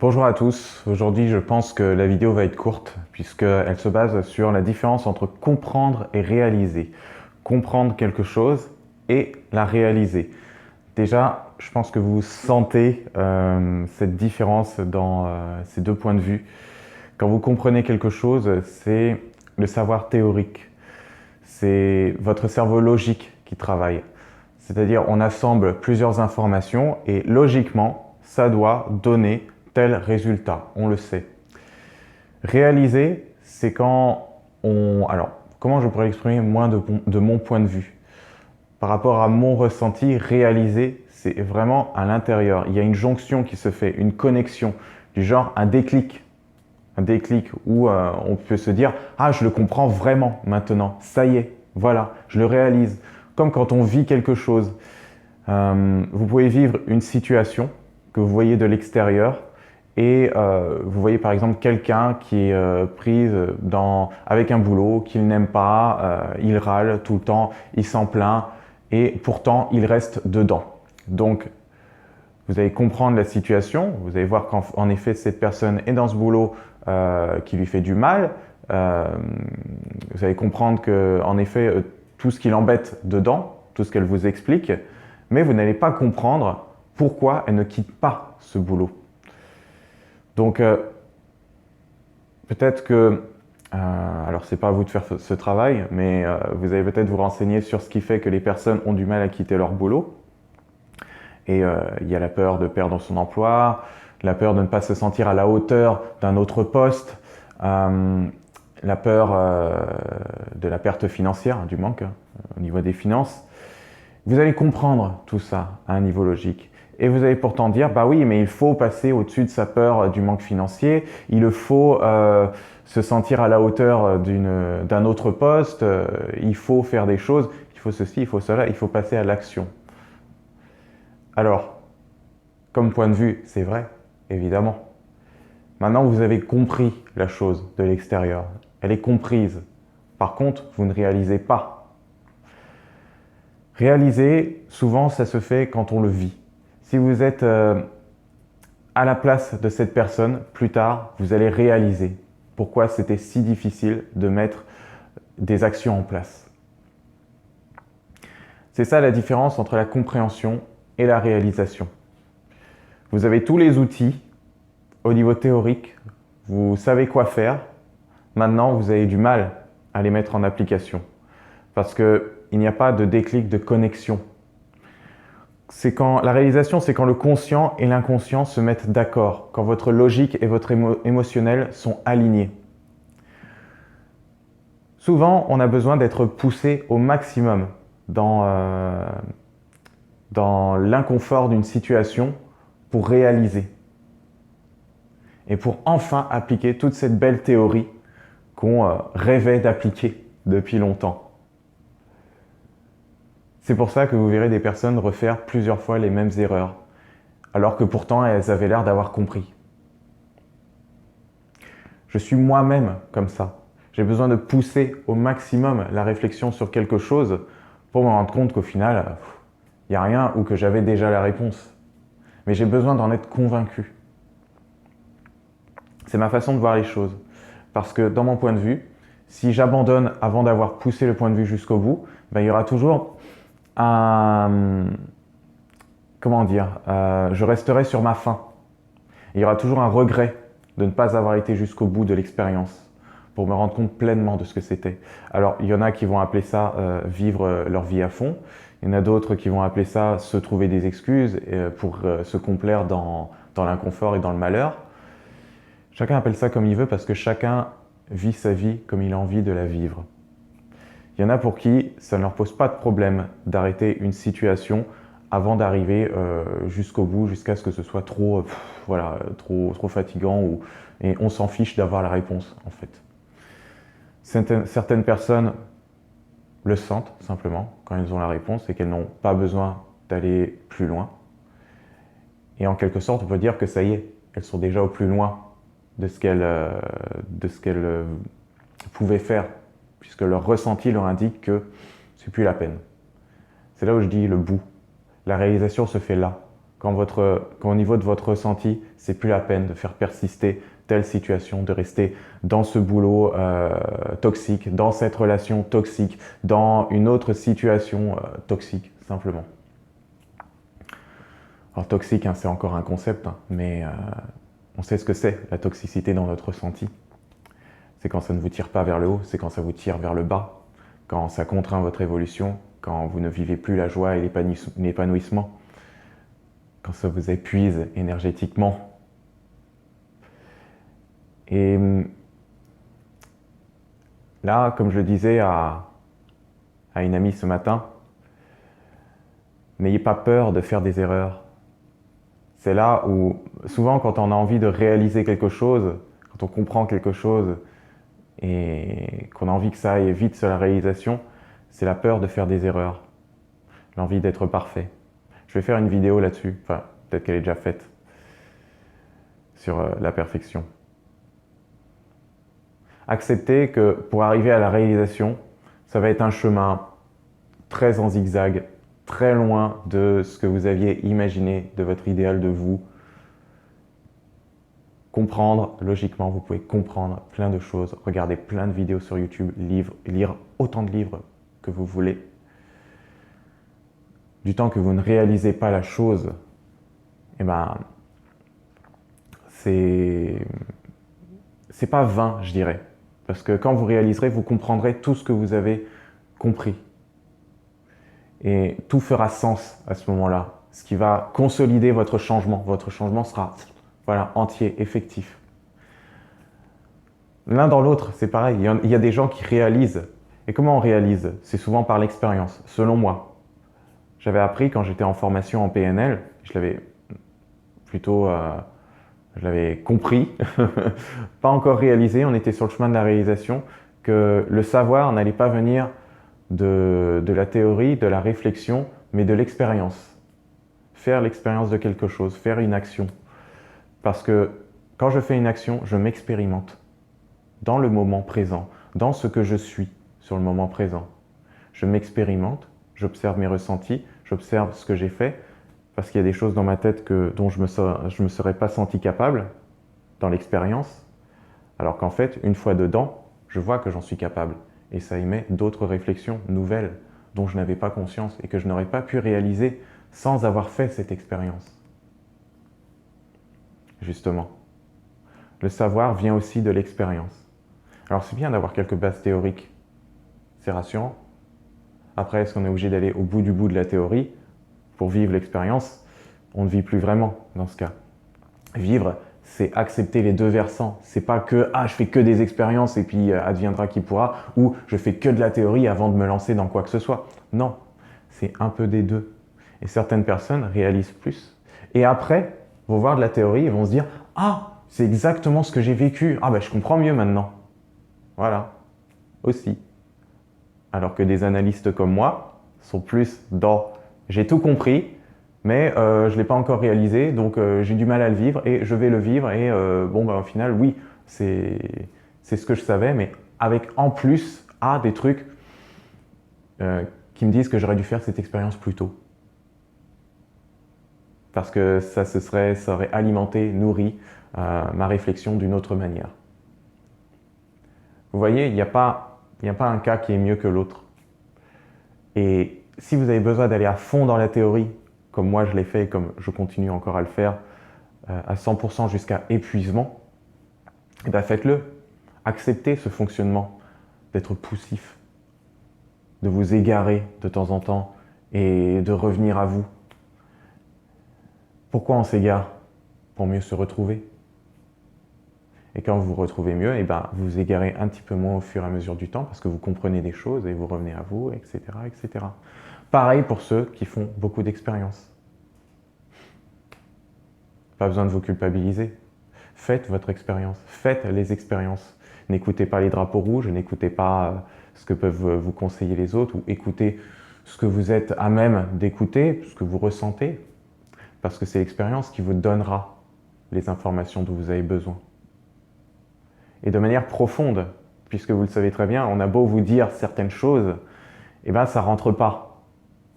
Bonjour à tous, aujourd'hui je pense que la vidéo va être courte puisqu'elle se base sur la différence entre comprendre et réaliser. Comprendre quelque chose et la réaliser. Déjà, je pense que vous sentez cette différence dans ces deux points de vue. Quand vous comprenez quelque chose, c'est le savoir théorique, c'est votre cerveau logique qui travaille. C'est-à-dire on assemble plusieurs informations et logiquement, ça doit donner tel résultat, on le sait. Réaliser, c'est quand on... Alors, comment je pourrais l'exprimer moi de mon point de vue? Par rapport à mon ressenti, réaliser, c'est vraiment à l'intérieur. Il y a une jonction qui se fait, une connexion, du genre un déclic. Un déclic où on peut se dire « Ah, je le comprends vraiment maintenant, ça y est, voilà, je le réalise ». Comme quand on vit quelque chose. Vous pouvez vivre une situation que vous voyez de l'extérieur et vous voyez par exemple quelqu'un qui est pris avec un boulot qu'il n'aime pas, il râle tout le temps, il s'en plaint et pourtant il reste dedans. Donc vous allez comprendre la situation, vous allez voir qu'en effet cette personne est dans ce boulot qui lui fait du mal. Vous allez comprendre qu'en effet tout ce qui l'embête dedans, tout ce qu'elle vous explique, mais vous n'allez pas comprendre pourquoi elle ne quitte pas ce boulot. Donc peut-être que, alors c'est pas à vous de faire ce travail, mais vous allez peut-être vous renseigner sur ce qui fait que les personnes ont du mal à quitter leur boulot. Et il y a la peur de perdre son emploi, la peur de ne pas se sentir à la hauteur d'un autre poste, la peur de la perte financière, du manque au niveau des finances. Vous allez comprendre tout ça à un niveau logique. Et vous allez pourtant dire, bah oui, mais il faut passer au-dessus de sa peur du manque financier, il faut se sentir à la hauteur d'un autre poste, il faut faire des choses, il faut ceci, il faut cela, il faut passer à l'action. Alors, comme point de vue, c'est vrai, évidemment. Maintenant, vous avez compris la chose de l'extérieur. Elle est comprise. Par contre, vous ne réalisez pas. Réaliser, souvent, ça se fait quand on le vit. Si vous êtes à la place de cette personne, plus tard, vous allez réaliser pourquoi c'était si difficile de mettre des actions en place. C'est ça la différence entre la compréhension et la réalisation. Vous avez tous les outils au niveau théorique, vous savez quoi faire. Maintenant, vous avez du mal à les mettre en application parce qu'il n'y a pas de déclic de connexion. La réalisation, c'est quand le conscient et l'inconscient se mettent d'accord, quand votre logique et votre émotionnel sont alignés. Souvent, on a besoin d'être poussé au maximum dans l'inconfort d'une situation pour réaliser et pour enfin appliquer toute cette belle théorie qu'on rêvait d'appliquer depuis longtemps. C'est pour ça que vous verrez des personnes refaire plusieurs fois les mêmes erreurs, alors que pourtant elles avaient l'air d'avoir compris. Je suis moi-même comme ça. J'ai besoin de pousser au maximum la réflexion sur quelque chose pour me rendre compte qu'au final, il n'y a rien ou que j'avais déjà la réponse. Mais j'ai besoin d'en être convaincu. C'est ma façon de voir les choses. Parce que dans mon point de vue, si j'abandonne avant d'avoir poussé le point de vue jusqu'au bout, ben, il y aura toujours comment dire, je resterai sur ma faim. Il y aura toujours un regret de ne pas avoir été jusqu'au bout de l'expérience pour me rendre compte pleinement de ce que c'était. Alors, il y en a qui vont appeler ça vivre leur vie à fond. Il y en a d'autres qui vont appeler ça se trouver des excuses pour se complaire dans l'inconfort et dans le malheur. Chacun appelle ça comme il veut parce que chacun vit sa vie comme il a envie de la vivre. Il y en a pour qui ça ne leur pose pas de problème d'arrêter une situation avant d'arriver jusqu'au bout, jusqu'à ce que ce soit trop fatigant et on s'en fiche d'avoir la réponse en fait. Certaines personnes le sentent simplement quand elles ont la réponse et qu'elles n'ont pas besoin d'aller plus loin. Et en quelque sorte, on peut dire que ça y est, elles sont déjà au plus loin de ce qu'elles pouvaient faire, puisque leur ressenti leur indique que c'est plus la peine. C'est là où je dis le bout. La réalisation se fait là. quand au niveau de votre ressenti, c'est plus la peine de faire persister telle situation, de rester dans ce boulot toxique, dans cette relation toxique, dans une autre situation toxique, simplement. Alors toxique, hein, c'est encore un concept, hein, mais on sait ce que c'est, la toxicité dans notre ressenti. C'est quand ça ne vous tire pas vers le haut, c'est quand ça vous tire vers le bas, quand ça contraint votre évolution, quand vous ne vivez plus la joie et l'épanouissement, quand ça vous épuise énergétiquement. Et là, comme je le disais à une amie ce matin, n'ayez pas peur de faire des erreurs. C'est là où, souvent, quand on a envie de réaliser quelque chose, quand on comprend quelque chose et qu'on a envie que ça aille vite sur la réalisation, c'est la peur de faire des erreurs, l'envie d'être parfait. Je vais faire une vidéo là-dessus, enfin, peut-être qu'elle est déjà faite, sur la perfection. Acceptez que pour arriver à la réalisation, ça va être un chemin très en zigzag, très loin de ce que vous aviez imaginé, de votre idéal de vous. Comprendre, logiquement, vous pouvez comprendre plein de choses, regarder plein de vidéos sur YouTube, lire autant de livres que vous voulez. Du temps que vous ne réalisez pas la chose, eh ben, c'est pas vain, je dirais. Parce que quand vous réaliserez, vous comprendrez tout ce que vous avez compris. Et tout fera sens à ce moment-là, ce qui va consolider votre changement. Votre changement sera voilà, entier, effectif. L'un dans l'autre, c'est pareil. Il y a des gens qui réalisent. Et comment on réalise? C'est souvent par l'expérience, selon moi. J'avais appris quand j'étais en formation en PNL, je l'avais plutôt... je l'avais compris, pas encore réalisé, on était sur le chemin de la réalisation, que le savoir n'allait pas venir de la théorie, de la réflexion, mais de l'expérience. Faire l'expérience de quelque chose, faire une action. Parce que quand je fais une action, je m'expérimente dans le moment présent, dans ce que je suis sur le moment présent. Je m'expérimente, j'observe mes ressentis, j'observe ce que j'ai fait, parce qu'il y a des choses dans ma tête dont je me serais pas senti capable dans l'expérience, alors qu'en fait, une fois dedans, je vois que j'en suis capable. Et ça émet d'autres réflexions nouvelles dont je n'avais pas conscience et que je n'aurais pas pu réaliser sans avoir fait cette expérience. Justement. Le savoir vient aussi de l'expérience. Alors c'est bien d'avoir quelques bases théoriques, c'est rassurant. Après, est-ce qu'on est obligé d'aller au bout de la théorie pour vivre l'expérience? On ne vit plus vraiment dans ce cas. Vivre, c'est accepter les deux versants. C'est pas que je fais que des expériences et puis adviendra qui pourra, ou je fais que de la théorie avant de me lancer dans quoi que ce soit. Non, c'est un peu des deux. Et certaines personnes réalisent plus. Et après, vont voir de la théorie et vont se dire « Ah, c'est exactement ce que j'ai vécu. Ah ben je comprends mieux maintenant. » Voilà, aussi. Alors que des analystes comme moi sont plus dans « J'ai tout compris, mais je ne l'ai pas encore réalisé, donc j'ai du mal à le vivre et je vais le vivre. » Et au final, oui, c'est ce que je savais, mais avec en plus des trucs qui me disent que j'aurais dû faire cette expérience plus tôt. Parce que ça aurait alimenté, nourri ma réflexion d'une autre manière. Vous voyez, il n'y a pas un cas qui est mieux que l'autre. Et si vous avez besoin d'aller à fond dans la théorie, comme moi je l'ai fait et comme je continue encore à le faire, à 100% jusqu'à épuisement, eh bien faites-le. Acceptez ce fonctionnement d'être poussif, de vous égarer de temps en temps et de revenir à vous. Pourquoi on s'égare? Pour mieux se retrouver. Et quand vous vous retrouvez mieux, eh ben, vous vous égarez un petit peu moins au fur et à mesure du temps parce que vous comprenez des choses et vous revenez à vous, etc., etc. Pareil pour ceux qui font beaucoup d'expériences. Pas besoin de vous culpabiliser. Faites votre expérience, faites les expériences. N'écoutez pas les drapeaux rouges, n'écoutez pas ce que peuvent vous conseiller les autres ou écoutez ce que vous êtes à même d'écouter, ce que vous ressentez, parce que c'est l'expérience qui vous donnera les informations dont vous avez besoin. Et de manière profonde, puisque vous le savez très bien, on a beau vous dire certaines choses, eh ben ça rentre pas.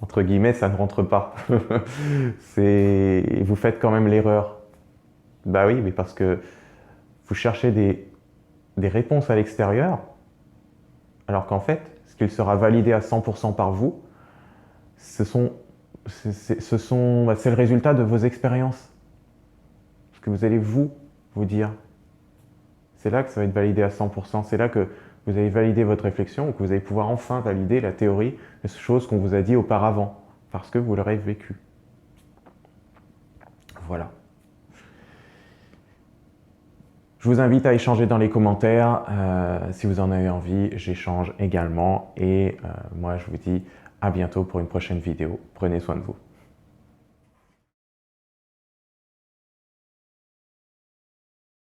entre guillemets, ça ne rentre pas. Vous faites quand même l'erreur. Bah oui, mais parce que vous cherchez des réponses à l'extérieur, alors qu'en fait, ce qu'il sera validé à 100% par vous, c'est le résultat de vos expériences. Ce que vous allez vous dire. C'est là que ça va être validé à 100%. C'est là que vous allez valider votre réflexion ou que vous allez pouvoir enfin valider la théorie de choses qu'on vous a dit auparavant, parce que vous l'aurez vécu. Voilà. Je vous invite à échanger dans les commentaires. Si vous en avez envie, j'échange également. Et moi, je vous dis à bientôt pour une prochaine vidéo. Prenez soin de vous.